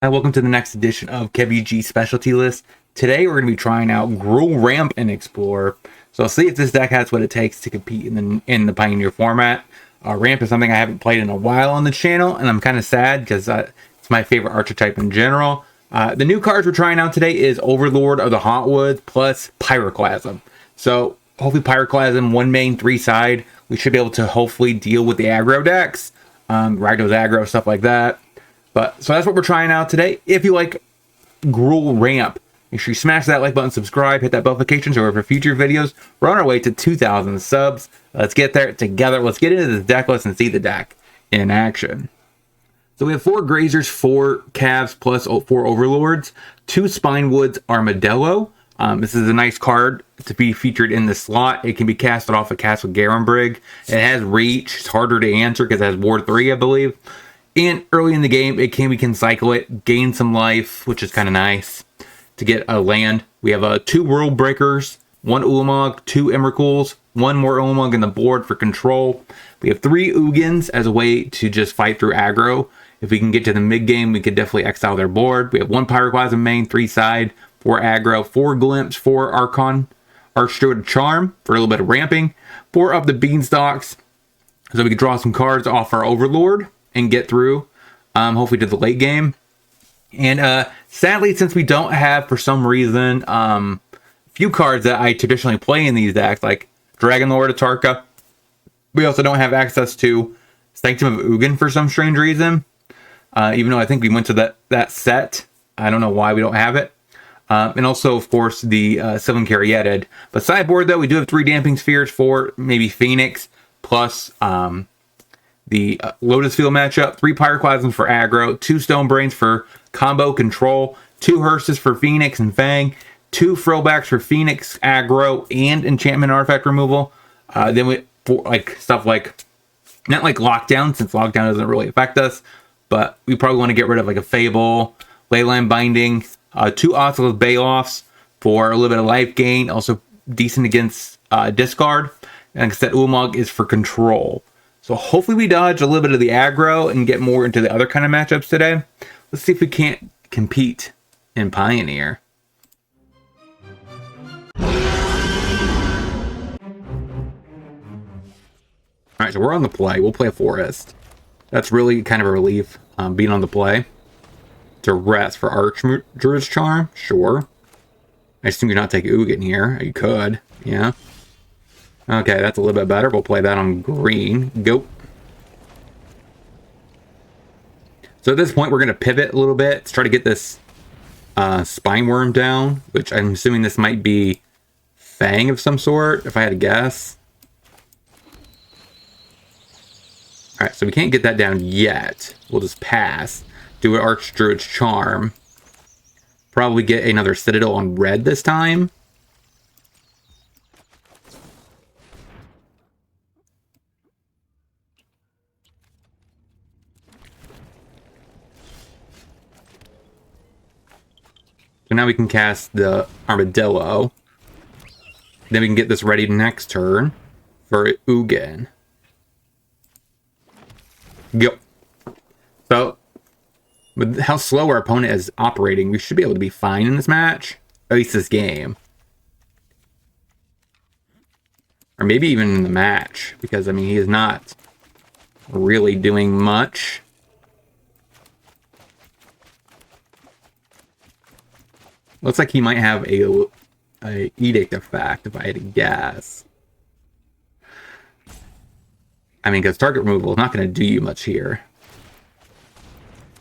Hi, welcome to the next edition of KebbieG Specialty List. Today we're going to be trying out Gruul, Ramp, and Explore. So I'll see if this deck has what it takes to compete in the Pioneer format. Ramp is something I haven't played in a while on the channel, and I'm kind of sad because it's my favorite archetype in general. The new cards we're trying out today is Overlord of the Hauntwoods plus Pyroclasm. So hopefully Pyroclasm, 1 main, 3 side. We should be able to hopefully deal with the aggro decks, Ragdo's aggro, stuff like that. So that's what we're trying out today. If you like Gruul Ramp, make sure you smash that like button, subscribe, hit that bell notification so for future videos. We're on our way to 2,000 subs. Let's get there together. Let's get into this deck list and see the deck in action. So we have 4 Grazers, 4 Calves, plus 4 Overlords, 2 Spinewoods Armadillo. This is a nice card to be featured in the slot. It can be casted off a Castle Garenbrig. It has reach. It's harder to answer because it has Ward 3, I believe. And early in the game, we can cycle it, gain some life, which is kind of nice to get a land. We have 2 World Breakers, 1 Ulamog, 2 Emrakuls, 1 more Ulamog in the board for control. We have 3 Ugins as a way to just fight through aggro. If we can get to the mid game, we could definitely exile their board. We have 1 Pyroclasm main, 3 side, 4 aggro, 4 Glimpse, 4 Archon, Archdruid Charm for a little bit of ramping, 4 up the Beanstalks so we can draw some cards off our Overlord and get through, hopefully to the late game. And sadly, since we don't have, for some reason, few cards that I traditionally play in these decks, like Dragon Lord Atarka, we also don't have access to Sanctum of Ugin for some strange reason. Even though I think we went to that set, I don't know why we don't have it. And also, of course, the 7 Caryatid. But sideboard, though, we do have 3 Damping Spheres for maybe Phoenix, plus the Lotus Field matchup, 3 Pyroclasms for aggro, 2 Stone Brains for combo control, 2 Hearses for Phoenix and Fang, 2 Throwbacks for Phoenix aggro and enchantment artifact removal. Then we for stuff like, not like Lockdown, since Lockdown doesn't really affect us, but we probably want to get rid of like a Fable, Leyline Binding, 2 Oscillus Baloffs for a little bit of life gain, also decent against discard. And like I said, Ulamog is for control. So hopefully we dodge a little bit of the aggro and get more into the other kind of matchups today. Let's see if we can't compete in Pioneer. Alright, so we're on the play. We'll play a Forest. That's really kind of a relief, being on the play. To rest for Archdruid's Charm? Sure. I assume you're not taking Ugin here. You could, yeah. Okay, that's a little bit better. We'll play that on green. Go. So at this point, we're going to pivot a little bit. Let's try to get this Spineworm down, which I'm assuming this might be Fang of some sort, if I had to guess. Alright, so we can't get that down yet. We'll just pass. Do an Archdruid's Charm. Probably get another Citadel on red this time. So now we can cast the Armadillo. Then we can get this ready next turn for Ugin. Go. So, with how slow our opponent is operating, we should be able to be fine in this match. At least this game. Or maybe even in the match. Because, I mean, he is not really doing much. Looks like he might have a edict effect, if I had to guess. I mean, because target removal is not going to do you much here.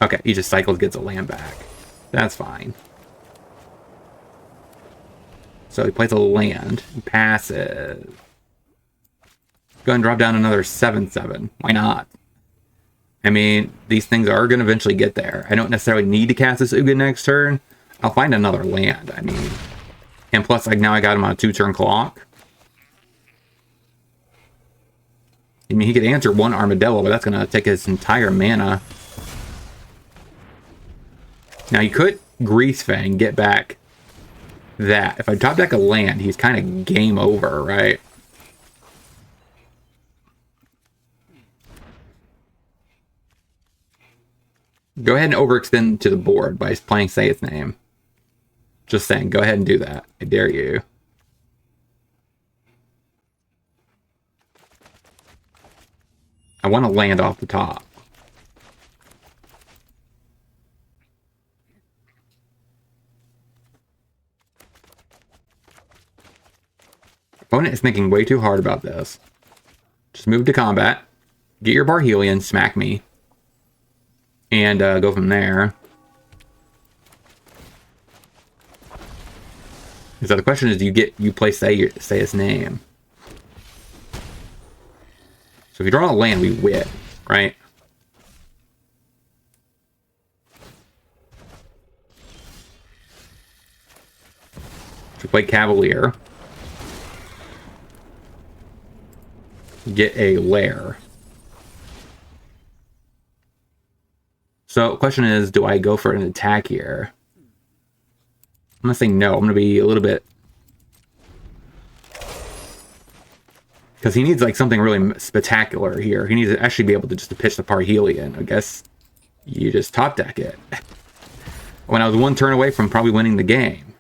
Okay, he just cycles, gets a land back. That's fine. So he plays a land. He passes. Go and drop down another 7/7. Why not? I mean, these things are going to eventually get there. I don't necessarily need to cast this Ugin next turn. I'll find another land, I mean. And plus, like, now I got him on a 2-turn clock. I mean, he could answer 1 Armadillo, but that's going to take his entire mana. Now, you could Grease Fang, get back that. If I top deck a land, he's kind of game over, right? Go ahead and overextend to the board by playing Say Its Name. Just saying, go ahead and do that. I dare you. I want to land off the top. Opponent is thinking way too hard about this. Just move to combat. Get your Barhelion, smack me. And go from there. So the question is, do you play say his name? So if you draw a land, we win, right? If you play Cavalier, get a lair. So the question is, do I go for an attack here? I'm going to say no. I'm going to be a little bit... Because he needs like something really spectacular here. He needs to actually be able to just pitch the Parhelion. I guess you just top deck it. When I was one turn away from probably winning the game.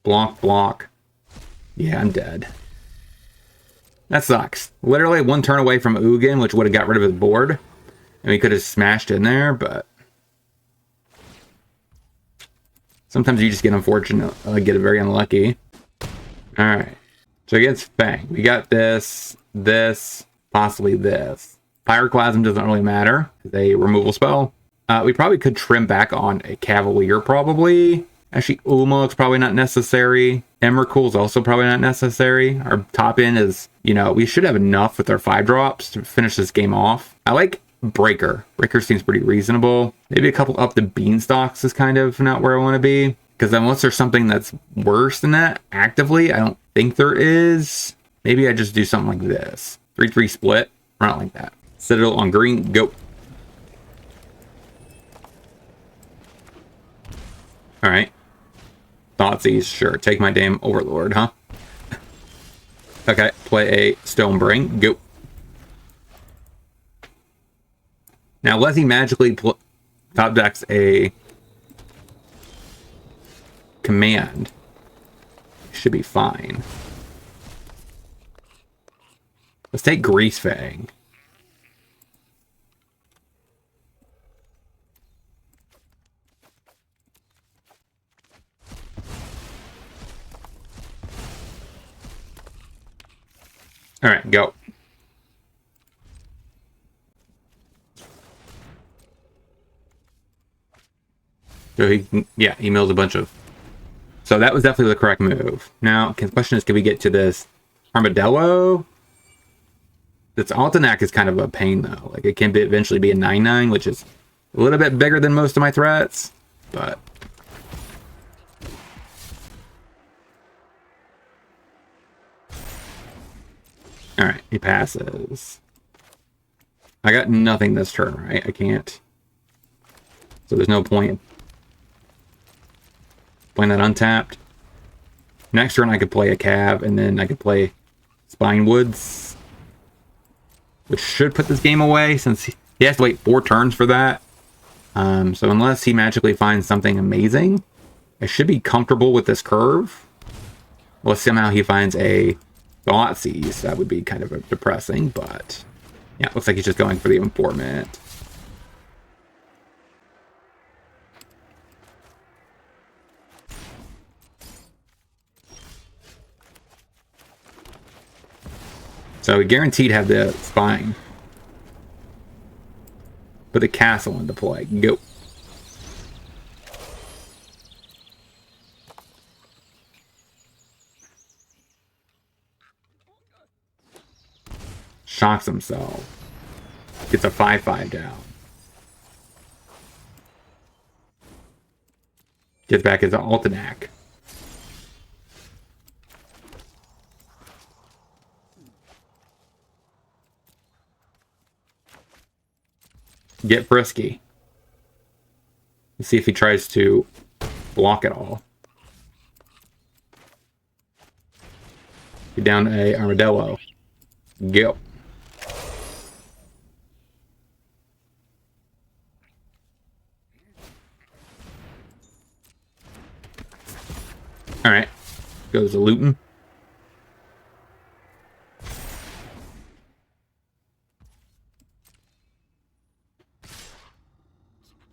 Block, block. Yeah, I'm dead. That sucks. Literally one turn away from Ugin, which would have got rid of his board. And we could have smashed in there, but... Sometimes you just get unfortunate, get very unlucky. Alright. So against Fang, we got this, possibly this. Pyroclasm doesn't really matter. It's a removal spell. We probably could trim back on a Cavalier, probably. Actually, Umoluk's probably not necessary. Emrakul's also probably not necessary. Our top end is, you know, we should have enough with our 5-drops to finish this game off. I like Breaker. Breaker seems pretty reasonable. Maybe a couple up the Beanstalks is kind of not where I want to be. Because unless there's something that's worse than that, actively, I don't think there is. Maybe I just do something like this. 3-3 split. Or not like that. Citadel on green. Go. Alright. Thoughtseize, sure. Take my damn Overlord, huh? Okay, play a Stonebring. Go. Now, unless he magically top decks a command, should be fine. Let's take Greasefang. All right, go. So he mills a bunch of... So that was definitely the correct move. Now, the question is, can we get to this Armadillo? This Altenac is kind of a pain, though. Like, it can eventually be a 9/9, which is a little bit bigger than most of my threats, but... Alright, he passes. I got nothing this turn, right? I can't. So there's no point playing that untapped. Next turn I could play a Cav, and then I could play Spinewoods, which should put this game away, since he has to wait 4 turns for that. So unless he magically finds something amazing, I should be comfortable with this curve. Well, somehow he finds a Thoughtseize. That would be kind of depressing, but yeah, looks like he's just going for the informant. So we guaranteed have the spine. Put the castle into play. Go. Shocks himself. Gets a 5/5 down. Gets back his Altenac. Get frisky. Let's see if he tries to block it all. down a Armadillo. Go. Alright. Goes to Luton.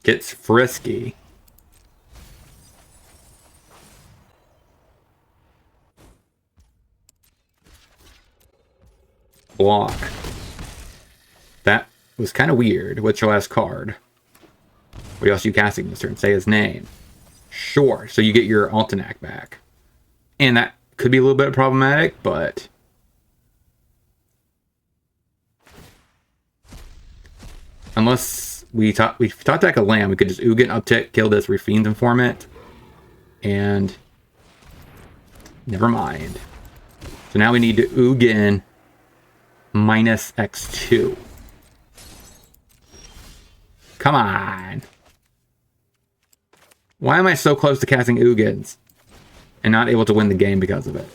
Gets frisky. Block. That was kind of weird. What's your last card? What else are you casting this turn? Say his name. Sure. So you get your Altenac back. And that could be a little bit problematic, but... Unless we top deck a land, we could just Ugin uptick, kill this Refiend Informant. And... Never mind. So now we need to Ugin minus X2. Come on. Why am I so close to casting Ugins and not able to win the game because of it?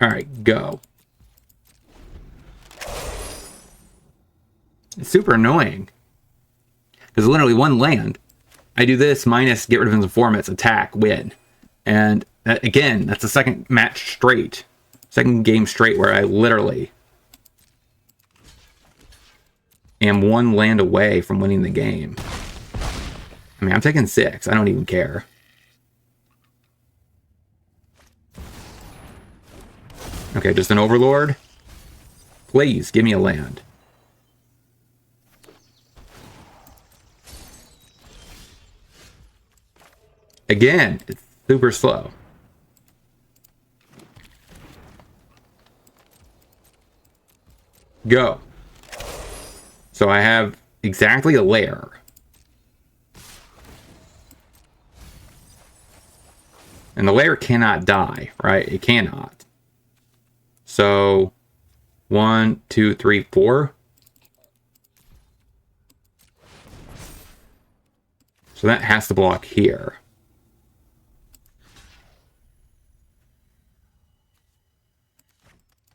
Alright, go. It's super annoying. Because literally one land. I do this minus get rid of his informants, attack, win. And that, again, that's the second match straight. Second game straight where I literally am one land away from winning the game. I mean, I'm taking 6. I don't even care. Okay, just an Overlord. Please, give me a land. Again, it's super slow. Go. So I have exactly a lair. And the lair cannot die, right? It cannot. So 1, 2, 3, 4. So that has to block here.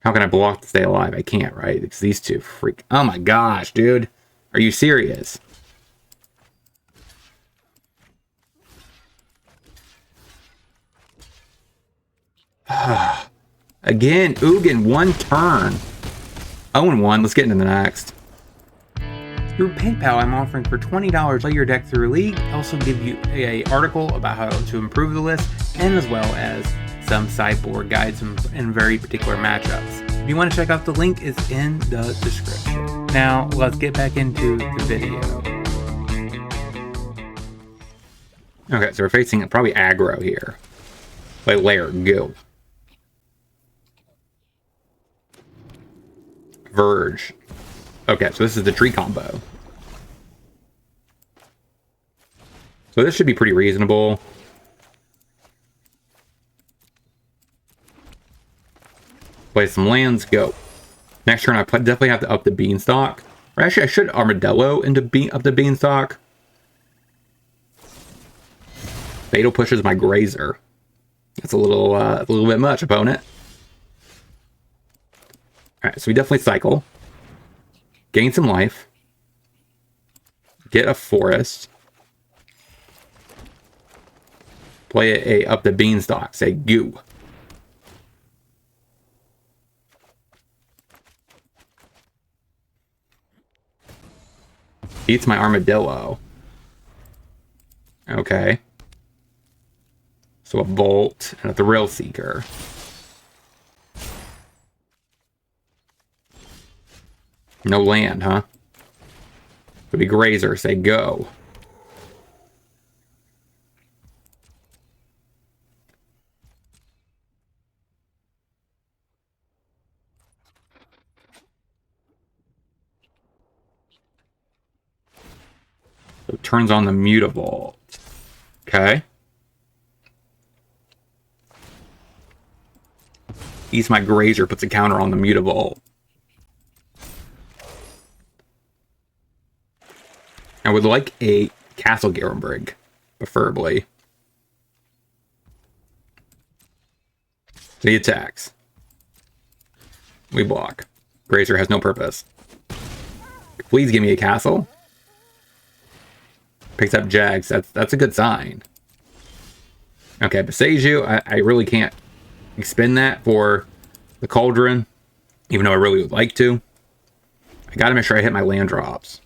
How can I block to stay alive? I can't, right? Because these two freak. Oh my gosh, dude. Are you serious? Again, Ugin, one turn. 0-1. Let's get into the next. Through PayPal, I'm offering for $20 play your deck through League. I also give you an article about how to improve the list, and as well as some sideboard guides and very particular matchups. If you want to check out the link, it's in the description. Now, let's get back into the video. Okay, so we're facing probably aggro here. Play lair, go. Verge. Okay, so this is the tree combo. So this should be pretty reasonable. Play some lands, go. Next turn, I definitely have to up the Beanstalk. Or actually, I should Armadillo up the Beanstalk. Fatal pushes my Grazer. That's a little bit much, opponent. Alright, so we definitely cycle. Gain some life. Get a forest. Play a up the Beanstalk. Say goo. Eats my Armadillo. Okay. So a Bolt and a Thrill Seeker. No land, huh? Could be Grazer. Say go. So it turns on the Mutavault. Okay. Eats my Grazer, puts a counter on the Mutavault. I would like a Castle Garenbrig, preferably. So he attacks. We block. Grazer has no purpose. Please give me a castle. Picks up Jags. That's a good sign. Okay, Beseiju, I really can't expend that for the Cauldron, even though I really would like to. I gotta make sure I hit my land drops.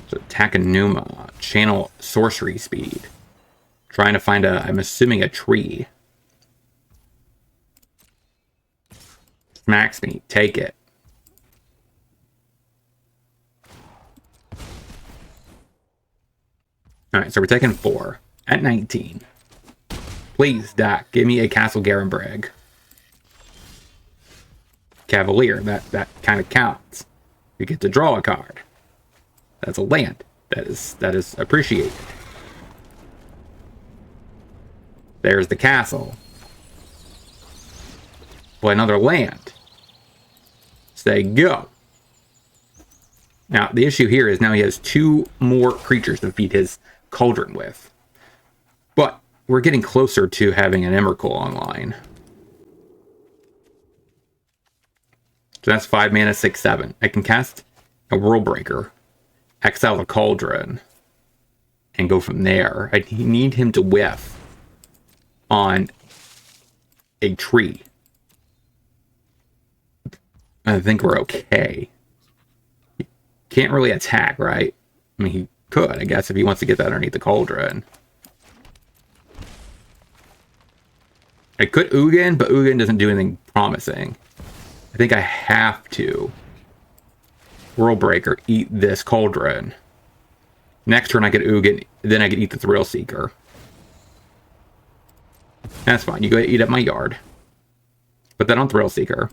So Takenuma, channel sorcery speed. Trying to find a, I'm assuming a tree. Smacks me, take it. Alright, so we're taking 4 at 19. Please, Doc, give me a Castle Garenbreg. Cavalier, that kind of counts. You get to draw a card. That's a land. That is appreciated. There's the castle. Play another land. Say go. Now, the issue here is now he has 2 more creatures to feed his Cauldron with. But we're getting closer to having an Emrakul online. So that's 5 mana, 6, 7. I can cast a World Breaker, exile the Cauldron, and go from there. I need him to whiff on a tree. I think we're okay. He can't really attack, right? I mean, he could, I guess, if he wants to get that underneath the Cauldron. I could Ugin, but Ugin doesn't do anything promising. I think I have to World Breaker, eat this Cauldron. Next turn I get Ugin, then I can eat the Thrill Seeker. That's fine. You go ahead and eat up my yard. Put that on Thrill Seeker.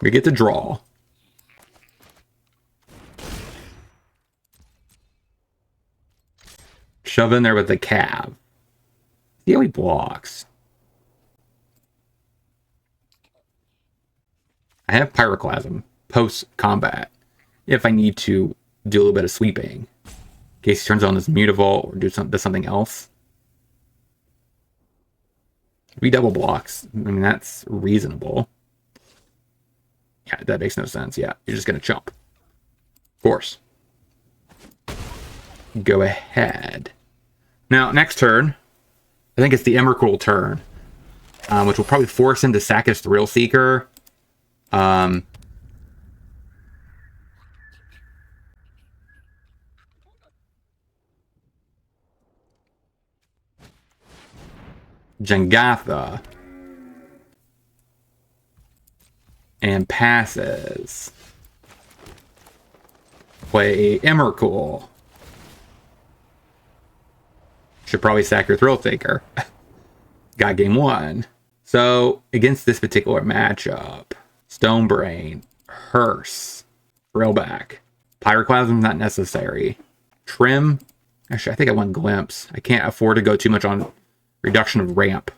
We get to draw. Shove in there with the Cav. See how he blocks. I have Pyroclasm post-combat if I need to do a little bit of sweeping. In case he turns on this Mutavault or does something else. If he double blocks, I mean, that's reasonable. Yeah, that makes no sense. Yeah, you're just going to chump. Of course. Go ahead. Now, next turn, I think it's the Emrakul turn, which will probably force him to sack his Thrill Seeker. Jengatha. And passes. Play Emrakul. Should probably sack your Thrill Seeker. Got game 1. So, against this particular matchup, Stonebrain, Hearse, Thrillback. Pyroclasm not necessary. Trim. Actually, I think I want Glimpse. I can't afford to go too much on reduction of ramp.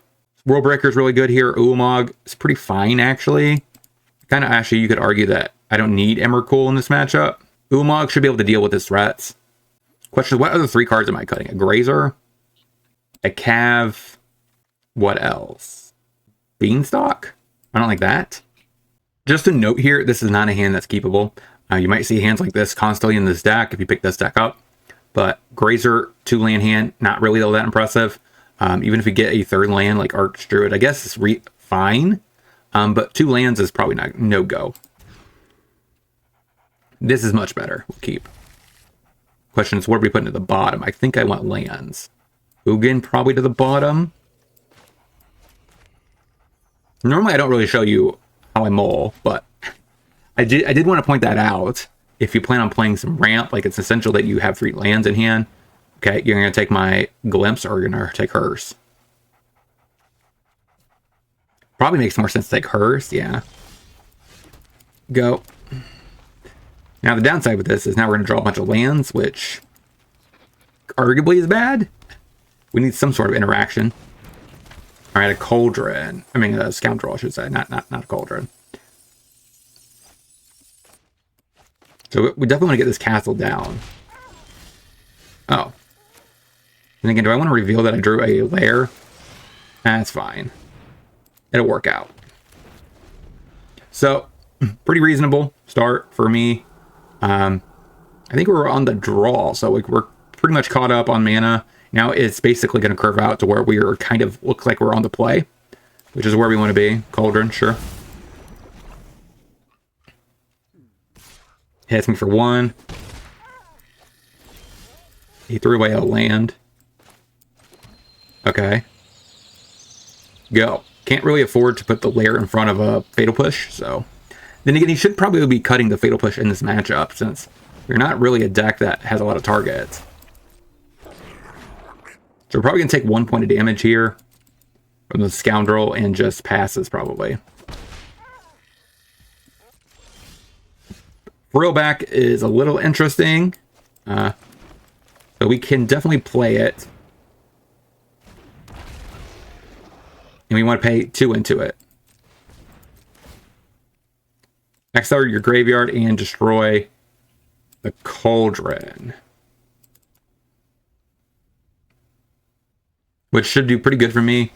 World Breaker is really good here. Ulamog is pretty fine, actually. Kind of, actually, you could argue that I don't need Emrakul in this matchup. Ulamog should be able to deal with his threats. Question is, what other 3 cards am I cutting? A Grazer? A Cav? What else? Beanstalk? I don't like that. Just a note here, this is not a hand that's keepable. You might see hands like this constantly in this deck if you pick this deck up. But Grazer, 2-land hand, not really all that impressive. Even if you get a 3rd land like Archdruid, I guess it's fine. But 2 lands is probably not no-go. This is much better. We'll keep. Question is, what are we putting at the bottom? I think I want lands. Ugin probably to the bottom. Normally I don't really show you how I mull, but I did want to point that out. If you plan on playing some ramp, like it's essential that you have 3 lands in hand. Okay, you're going to take my Glimpse or you're going to take hers. Probably makes more sense to take hers, yeah. Go. Now the downside with this is now we're going to draw a bunch of lands, which arguably is bad. We need some sort of interaction. All right, a Cauldron. I mean, a Scoundrel, I should say, not a Cauldron. So we definitely want to get this castle down. Oh. And again, do I want to reveal that I drew a lair? That's fine. It'll work out. So, pretty reasonable start for me. I think we're on the draw, so we're pretty much caught up on mana. Now it's basically going to curve out to where we are kind of looks like we're on the play, which is where we want to be. Cauldron, sure. Hits me for 1. He threw away a land. Okay. Go. Can't really afford to put the lair in front of a Fatal Push, so... Then again, he should probably be cutting the Fatal Push in this matchup, since you're not really a deck that has a lot of targets. So we're probably going to take 1 point of damage here from the Scoundrel and just passes, probably. Throwback is a little interesting. So we can definitely play it. And we want to pay 2 into it. Exile your graveyard and destroy the Cauldron. Which should do pretty good for me.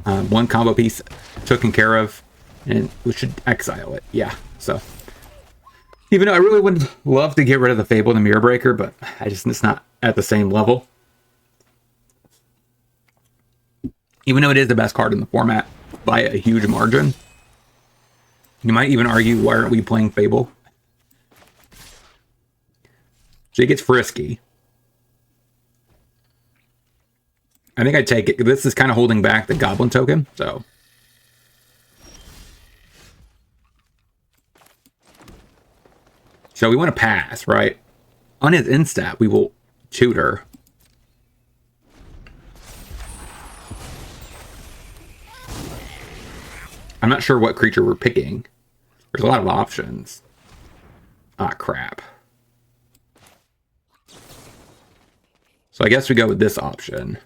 1 combo piece taken care of. And we should exile it. Yeah, so. Even though I really would love to get rid of the Fable and the Mirror Breaker, but it's not at the same level. Even though it is the best card in the format by a huge margin. You might even argue, why aren't we playing Fable? So it gets frisky. I think I'd take it. This is kind of holding back the Goblin token, so. So we want to pass, right? On his instat, we will tutor. I'm not sure what creature we're picking. There's a lot of options. Ah, crap. So I guess we go with this option.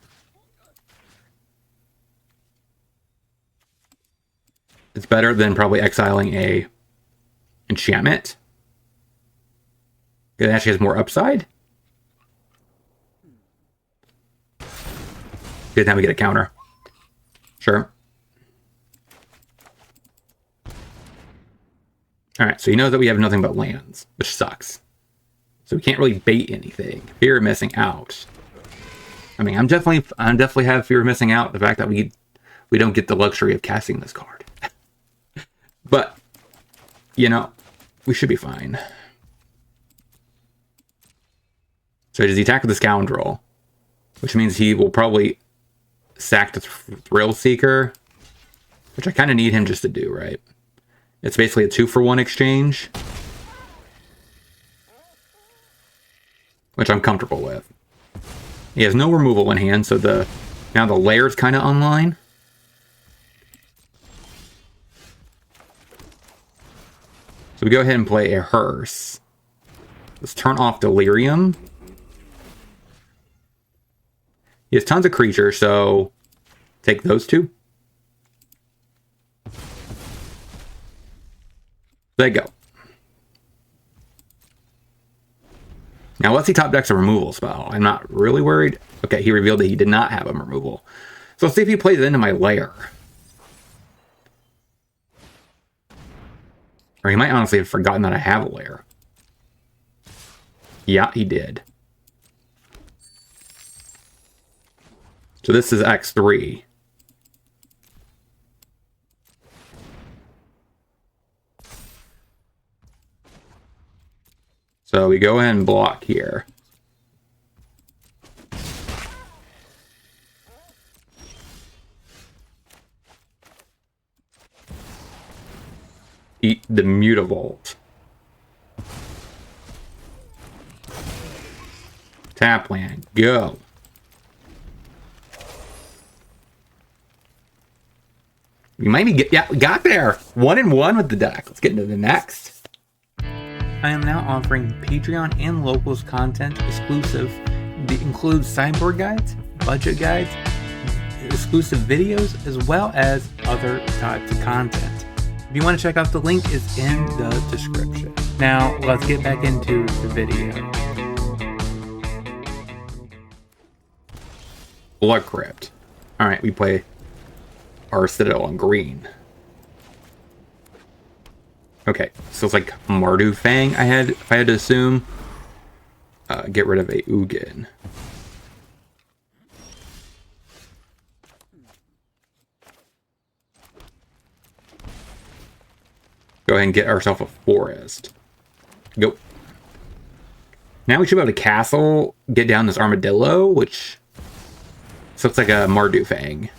It's better than probably exiling a enchantment. It actually has more upside. Good, now we get a counter. Sure. Alright, so he knows that we have nothing but lands, which sucks. So we can't really bait anything. Fear of missing out. I mean, I'm definitely have fear of missing out. The fact that we don't get the luxury of casting this card. But, you know, we should be fine. So does he attack with the Scoundrel? Which means he will probably sack the Thrill Seeker. Which I kind of need him just to do, right? It's basically a 2-for-1 exchange. Which I'm comfortable with. He has no removal in hand, so now the lair's kind of online. So we go ahead and play a Hearse. Let's turn off Delirium. He has tons of creatures, so take those 2. There you go. Now, let's see top decks a removal spell. I'm not really worried. Okay, he revealed that he did not have a removal. So let's see if he plays it into my lair. Or he might honestly have forgotten that I have a lair. Yeah, he did. So this is X3. So we go ahead and block here. Eat the Mutavault. Tap land, go. We might be we got there. 1-1 with the deck. Let's get into the next. I am now offering Patreon and Locals content exclusive. It includes sideboard guides, budget guides, exclusive videos, as well as other types of content. If you want to check out the link, it's in the description. Now, let's get back into the video. Blood Crypt. Alright, we play our Citadel on green. Okay, so it's like Mardu Fang if I had to assume. Get rid of a Ugin. Go ahead and get ourselves a forest. Go. Now we should be able to castle, get down this armadillo, which looks like a Mardu Fang.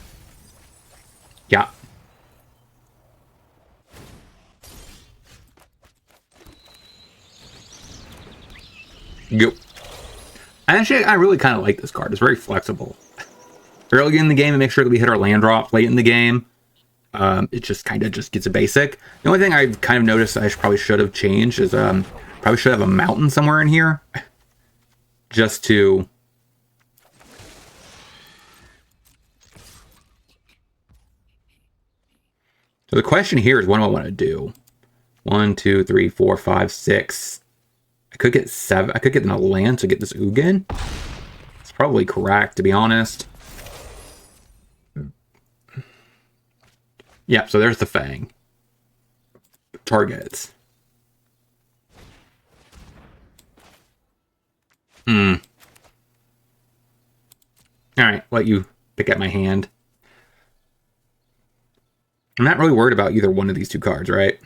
Yeah. Go. Actually, I really kind of like this card. It's very flexible. Early in the game, and make sure that we hit our land drop. Late in the game, it just kind of gets a basic. The only thing I kind of noticed I probably should have changed is probably should have a mountain somewhere in here. Just to... So the question here is, what do I want to do? 1, 2, 3, 4, 5, 6. I could get 7. I could get a land to get this Ugin. It's probably correct, to be honest. Yeah, so there's the Fang. Targets. Alright, let you pick at my hand. I'm not really worried about either one of these two cards, right?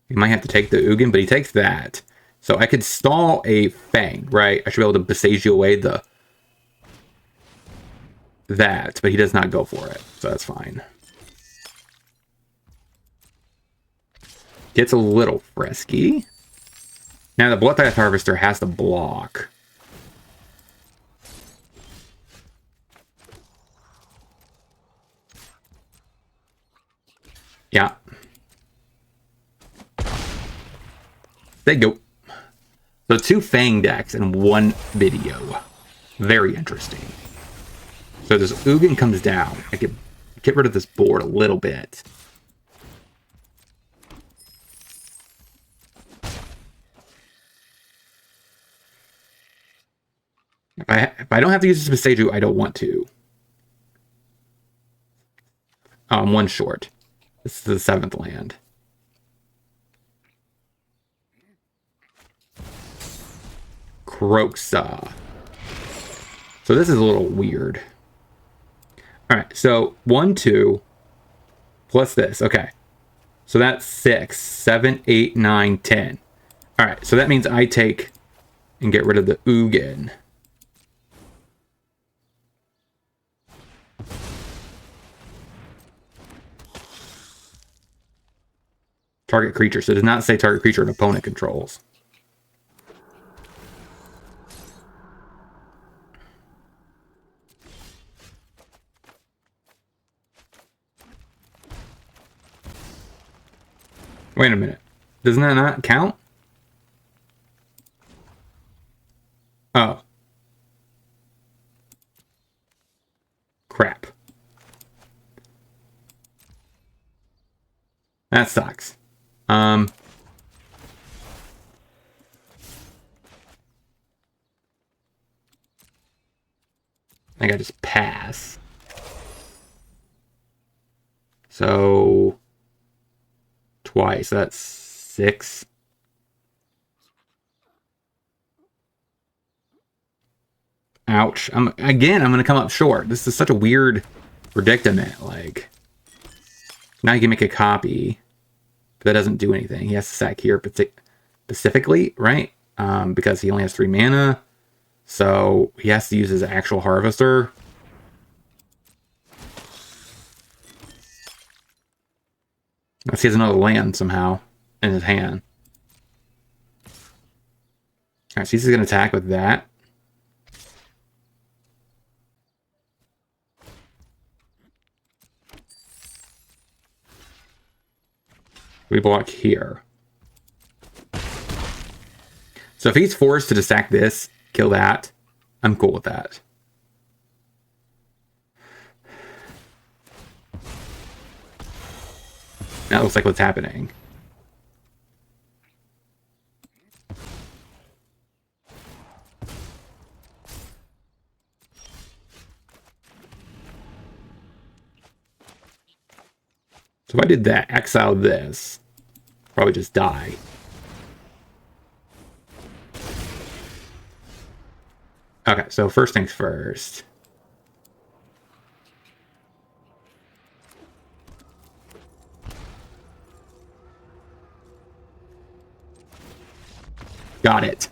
He might have to take the Ugin, but he takes that. So I could stall a Fang, right? I should be able to besiege away that, but he does not go for it, so that's fine. Gets a little frisky. Now the Bloodtithe Harvester has to block. Yeah. There you go. So 2 Fang decks in one video. Very interesting. So this Ugin comes down. I could get rid of this board a little bit. If I don't have to use this Beseiju, I don't want to. I'm 1 short. This is the 7th land. Kroxa. So this is a little weird. Alright, so 1, 2, plus this. Okay. So that's 6, 7, 8, 9, 10. Alright, so that means I take and get rid of the Ugin. Target creature. So it does not say target creature an opponent controls. Wait a minute. Doesn't that not count? Oh. Crap. That sucks. I think I just pass. So twice. That's 6. Ouch. I'm going to come up short. This is such a weird predicament. Like, now you can make a copy, but that doesn't do anything. He has to sack here specifically, right? Because he only has 3 mana. So he has to use his actual harvester. Unless he has another land somehow in his hand. Alright, so he's going to attack with that. We block here. So if he's forced to sack this, kill that, I'm cool with that. That looks like what's happening. So if I did that, exile this, probably just die. Okay, so first things first. Got it.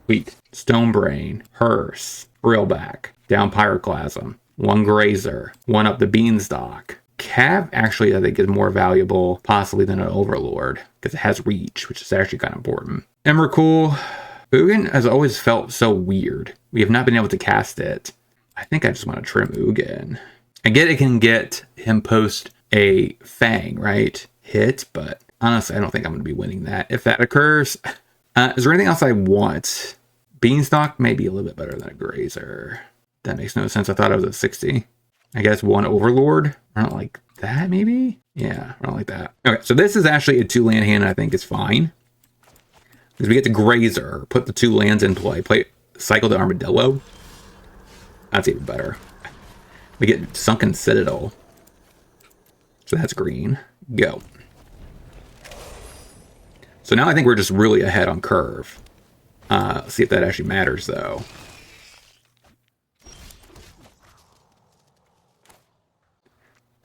Sweet. Stone Brain, Hearse, Reelback, down Pyroclasm, one Grazer, one up the Beanstalk. Cav actually I think is more valuable possibly than an Overlord because it has reach, which is actually kind of important. Emrakul. Ugin has always felt so weird. We have not been able to cast it. I think I just want to trim Ugin. I get it can get him post a Fang, right? Hit, but honestly, I don't think I'm going to be winning that. If that occurs, is there anything else I want? Beanstalk may be a little bit better than a Grazer. That makes no sense. I thought I was at 60. I guess one Overlord. I don't like that, maybe? Yeah, I don't like that. Okay, so this is actually a 2-land hand I think is fine. Because we get to Grazer, put the 2 lands in play, cycle the Armadillo. That's even better. We get Sunken Citadel. So that's green. Go. So now I think we're just really ahead on curve. Let's see if that actually matters, though.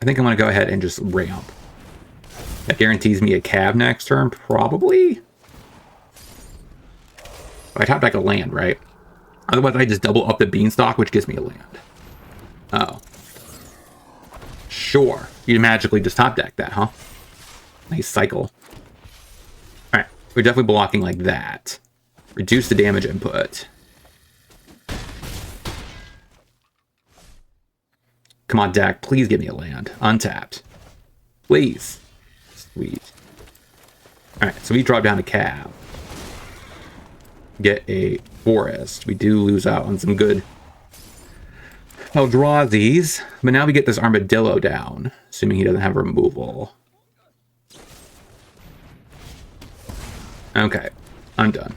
I think I'm going to go ahead and just ramp. That guarantees me a cab next turn, probably. I top deck a land, right? Otherwise, I just double up the Beanstalk, which gives me a land. Oh. Sure. You magically just top deck that, huh? Nice cycle. Alright. We're definitely blocking like that. Reduce the damage input. Come on, deck. Please give me a land. Untapped. Please. Sweet. Alright, so we drop down a cab. Get a forest. We do lose out on some good Eldrazi's, but now we get this Armadillo down, assuming he doesn't have removal. Okay, I'm done.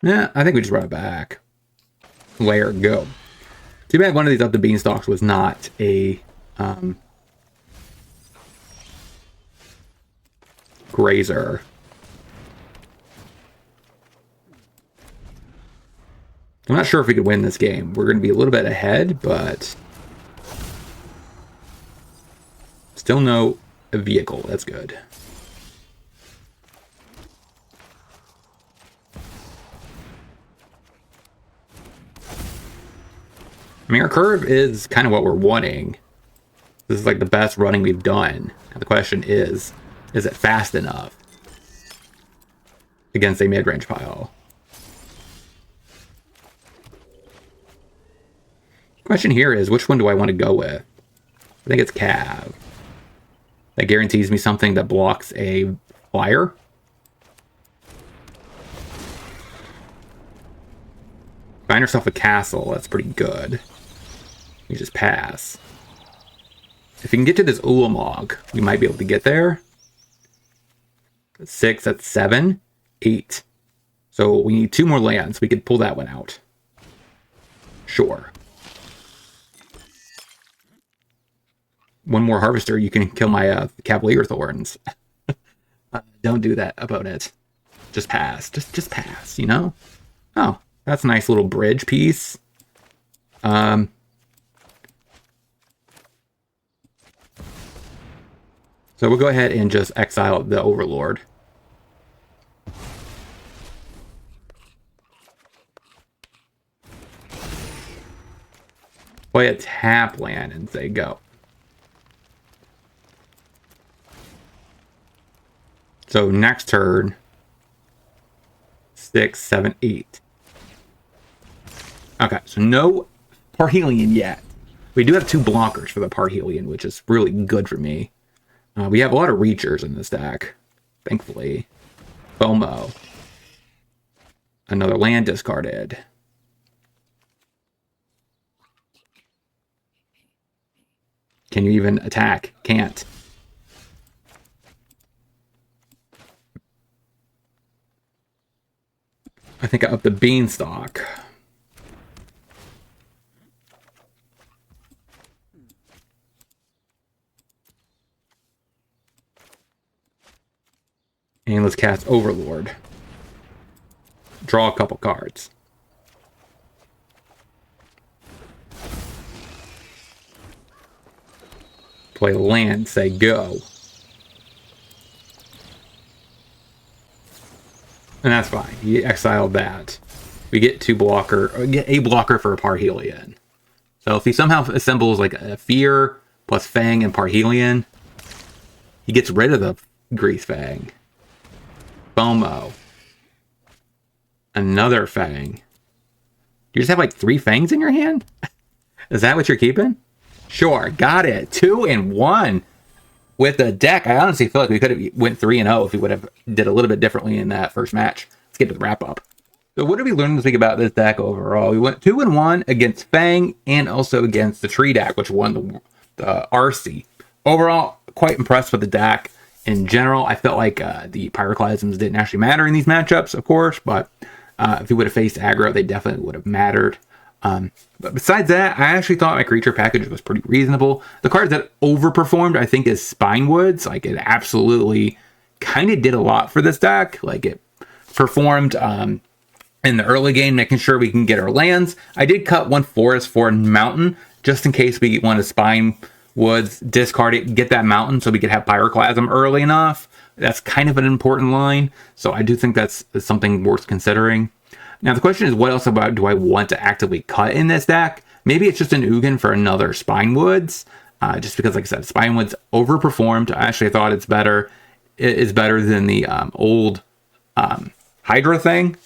Yeah, I think we just run it back. Layer, go. Too bad one of these up the Beanstalks was not a Grazer. I'm not sure if we could win this game. We're going to be a little bit ahead, but still no vehicle. That's good. I mean, our curve is kind of what we're wanting. This is like the best running we've done. And the question is it fast enough against a mid-range pile? Question here is, which one do I want to go with? I think it's Cav. That guarantees me something that blocks a flyer. Find yourself a castle, that's pretty good. You just pass. If you can get to this Ulamog, we might be able to get there. That's 6, that's 7, 8. So we need 2 more lands. We could pull that one out. Sure. One more Harvester, you can kill my Cavalier Thorns. Don't do that, opponent. Just pass. Just pass, you know? Oh, that's a nice little bridge piece. So we'll go ahead and just exile the Overlord. Play a tap land and say go. So next turn, 6, 7, 8. Okay, so no Parhelion yet. We do have 2 blockers for the Parhelion, which is really good for me. We have a lot of reachers in this deck, thankfully. FOMO. Another land discarded. Can you even attack? Can't. I think I upped the Beanstalk. let's cast Overlord. Draw a couple cards. Play land, say go. And that's fine. He exiled that. We get get a blocker for a Parhelion. So if he somehow assembles like a Fear plus Fang and Parhelion, he gets rid of the Grease Fang. FOMO. Another Fang. You just have like 3 Fangs in your hand? Is that what you're keeping? Sure, got it. 2 and 1 with the deck. I honestly feel like we could have went 3-0 if we would have did a little bit differently in that first match. Let's get to the wrap up. So what did we learn this week about this deck overall? We went 2 and 1 against Fang and also against the Tree deck, which won the RC. Overall, quite impressed with the deck. In general, I felt like the Pyroclasms didn't actually matter in these matchups, of course, but if we would have faced aggro, they definitely would have mattered. But besides that, I actually thought my creature package was pretty reasonable. The cards that overperformed, I think, is Spinewoods. Like, it absolutely kind of did a lot for this deck. Like, it performed in the early game, making sure we can get our lands. I did cut 1 forest for a mountain, just in case we want to Spinewoods, discard it, get that mountain so we could have Pyroclasm early enough. That's kind of an important line, so I do think that's something worth considering. Now, the question is, what else about do I want to actively cut in this deck? Maybe it's just an Ugin for another Spinewoods, just because, like I said, Spinewoods overperformed. I actually thought it's better. It is better than the old Hydra thing.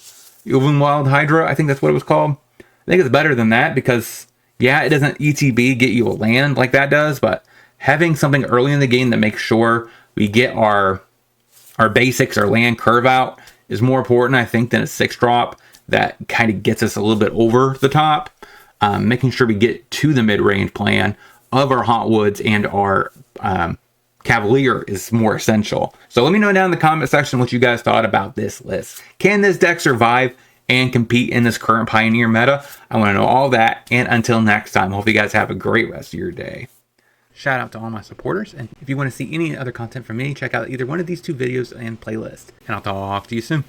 Uvin Wild Hydra, I think that's what it was called. I think it's better than that because, yeah, it doesn't ETB get you a land like that does, but having something early in the game that makes sure we get our basics, our land curve out, is more important, I think, than a 6-drop that kind of gets us a little bit over the top. Making sure we get to the mid-range plan of our Hauntwoods and our Cavalier is more essential. So let me know down in the comment section what you guys thought about this list. Can this deck survive and compete in this current Pioneer meta? I want to know all that. And until next time, hope you guys have a great rest of your day. Shout out to all my supporters. And if you want to see any other content from me, check out either one of these 2 videos and playlist. And I'll talk to you soon.